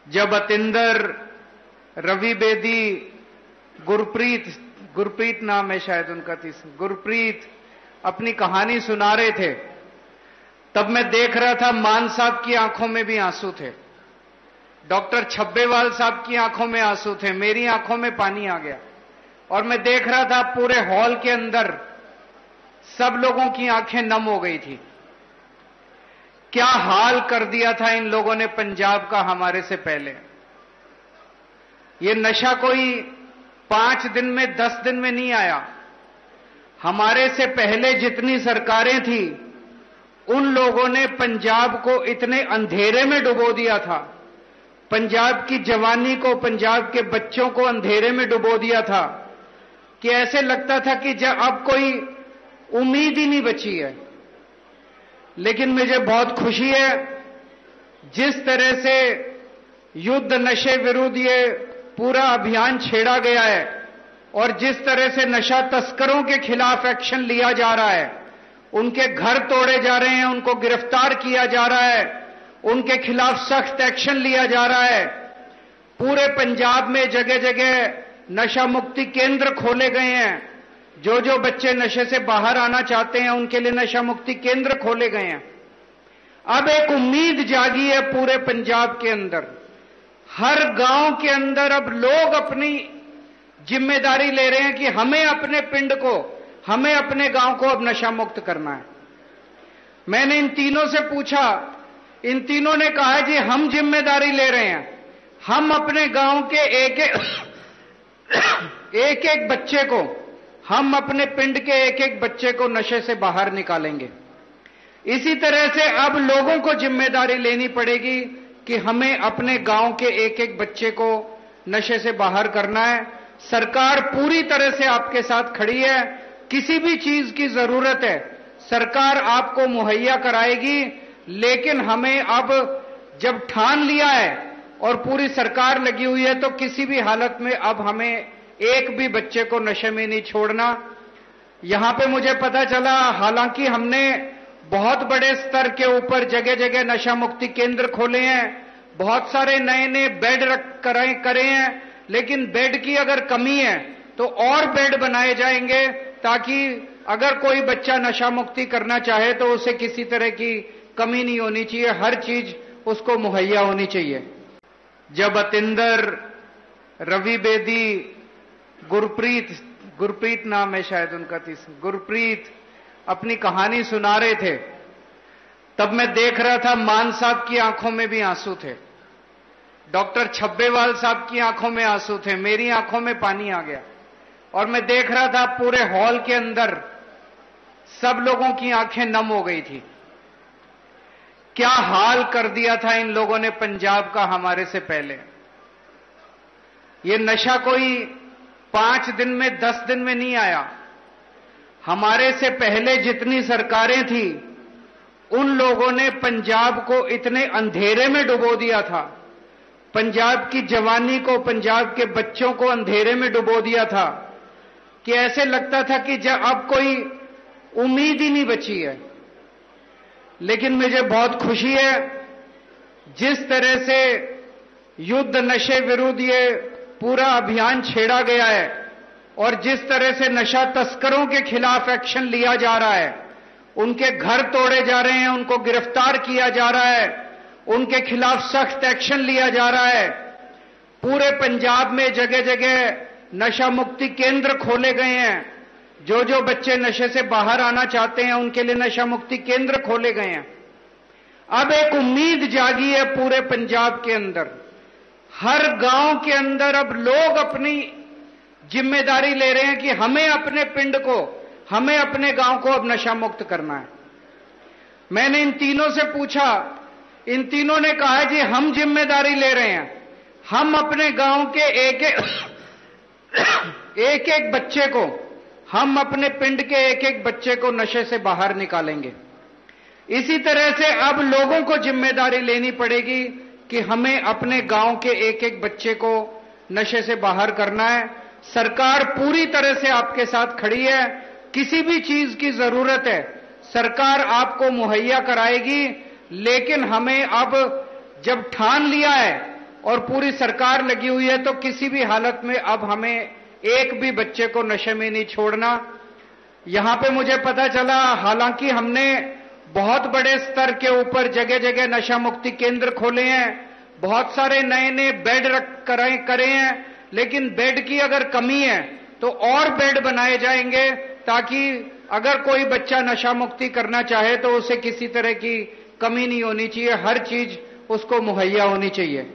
जब अतिंदर, रवि बेदी, गुरप्रीत नाम है शायद उनका, गुरप्रीत अपनी कहानी सुना रहे थे, तब मैं देख रहा था मान साहब की आंखों में भी आंसू थे, डॉक्टर छब्बेवाल साहब की आंखों में आंसू थे, मेरी आंखों में पानी आ गया। और मैं देख रहा था पूरे हॉल के अंदर सब लोगों की आंखें नम हो गई थी। क्या हाल कर दिया था इन लोगों ने पंजाब का हमारे से पहले। ये नशा कोई 5 दिन में 10 दिन में नहीं आया। हमारे से पहले जितनी सरकारें थी उन लोगों ने पंजाब को इतने अंधेरे में डुबो दिया था, पंजाब की जवानी को, पंजाब के बच्चों को अंधेरे में डुबो दिया था कि ऐसे लगता था कि जब अब कोई उम्मीद ही नहीं बची है। लेकिन मुझे बहुत खुशी है जिस तरह से युद्ध नशे विरुद्ध ये पूरा अभियान छेड़ा गया है और जिस तरह से नशा तस्करों के खिलाफ एक्शन लिया जा रहा है, उनके घर तोड़े जा रहे हैं, उनको गिरफ्तार किया जा रहा है, उनके खिलाफ सख्त एक्शन लिया जा रहा है। पूरे पंजाब में जगह जगह नशा मुक्ति केंद्र खोले गए हैं। जो जो बच्चे नशे से बाहर आना चाहते हैं उनके लिए नशा मुक्ति केंद्र खोले गए हैं। अब एक उम्मीद जागी है पूरे पंजाब के अंदर, हर गांव के अंदर अब लोग अपनी जिम्मेदारी ले रहे हैं कि हमें अपने पिंड को, हमें अपने गांव को अब नशा मुक्त करना है। मैंने इन तीनों से पूछा, इन तीनों ने कहा जी हम जिम्मेदारी ले रहे हैं, हम अपने गांव के एक एक बच्चे को, हम अपने पिंड के एक एक बच्चे को नशे से बाहर निकालेंगे। इसी तरह से अब लोगों को जिम्मेदारी लेनी पड़ेगी कि हमें अपने गांव के एक एक बच्चे को नशे से बाहर करना है। सरकार पूरी तरह से आपके साथ खड़ी है, किसी भी चीज की जरूरत है सरकार आपको मुहैया कराएगी। लेकिन हमें अब जब ठान लिया है और पूरी सरकार लगी हुई है तो किसी भी हालत में अब हमें एक भी बच्चे को नशे में नहीं छोड़ना। यहां पे मुझे पता चला, हालांकि हमने बहुत बड़े स्तर के ऊपर जगह जगह नशा मुक्ति केंद्र खोले हैं, बहुत सारे नए नए बेड करे हैं, लेकिन बेड की अगर कमी है तो और बेड बनाए जाएंगे ताकि अगर कोई बच्चा नशा मुक्ति करना चाहे तो उसे किसी तरह की कमी नहीं होनी चाहिए, हर चीज उसको मुहैया होनी चाहिए। जब अतिंदर, रवि बेदी, गुरप्रीत नाम है शायद उनका, गुरप्रीत अपनी कहानी सुना रहे थे, तब मैं देख रहा था मान साहब की आंखों में भी आंसू थे, डॉक्टर छब्बेवाल साहब की आंखों में आंसू थे, मेरी आंखों में पानी आ गया। और मैं देख रहा था पूरे हॉल के अंदर सब लोगों की आंखें नम हो गई थी। क्या हाल कर दिया था इन लोगों ने पंजाब का हमारे से पहले। ये नशा कोई 5 दिन में 10 दिन में नहीं आया। हमारे से पहले जितनी सरकारें थी उन लोगों ने पंजाब को इतने अंधेरे में डुबो दिया था, पंजाब की जवानी को, पंजाब के बच्चों को अंधेरे में डुबो दिया था कि ऐसे लगता था कि जब अब कोई उम्मीद ही नहीं बची है। लेकिन मुझे बहुत खुशी है जिस तरह से युद्ध नशे विरुद्ध ये पूरा अभियान छेड़ा गया है और जिस तरह से नशा तस्करों के खिलाफ एक्शन लिया जा रहा है, उनके घर तोड़े जा रहे हैं, उनको गिरफ्तार किया जा रहा है, उनके खिलाफ सख्त एक्शन लिया जा रहा है। पूरे पंजाब में जगह जगह नशा मुक्ति केंद्र खोले गए हैं। जो जो बच्चे नशे से बाहर आना चाहते हैं उनके लिए नशा मुक्ति केंद्र खोले गए हैं। अब एक उम्मीद जागी है पूरे पंजाब के अंदर, हर गांव के अंदर अब लोग अपनी जिम्मेदारी ले रहे हैं कि हमें अपने पिंड को, हमें अपने गांव को अब नशा मुक्त करना है। मैंने इन तीनों से पूछा, इन तीनों ने कहा जी हम जिम्मेदारी ले रहे हैं, हम अपने गांव के एक एक बच्चे को, हम अपने पिंड के एक एक बच्चे को नशे से बाहर निकालेंगे। इसी तरह से अब लोगों को जिम्मेदारी लेनी पड़ेगी कि हमें अपने गांव के एक एक बच्चे को नशे से बाहर करना है। सरकार पूरी तरह से आपके साथ खड़ी है, किसी भी चीज की जरूरत है सरकार आपको मुहैया कराएगी। लेकिन हमें अब जब ठान लिया है और पूरी सरकार लगी हुई है, तो किसी भी हालत में अब हमें एक भी बच्चे को नशे में नहीं छोड़ना। यहां पे मुझे पता चला, हालांकि हमने बहुत बड़े स्तर के ऊपर जगह जगह नशा मुक्ति केंद्र खोले हैं, बहुत सारे नए नए बेड करे हैं, लेकिन बेड की अगर कमी है तो और बेड बनाए जाएंगे, ताकि अगर कोई बच्चा नशा मुक्ति करना चाहे तो उसे किसी तरह की कमी नहीं होनी चाहिए, हर चीज उसको मुहैया होनी चाहिए।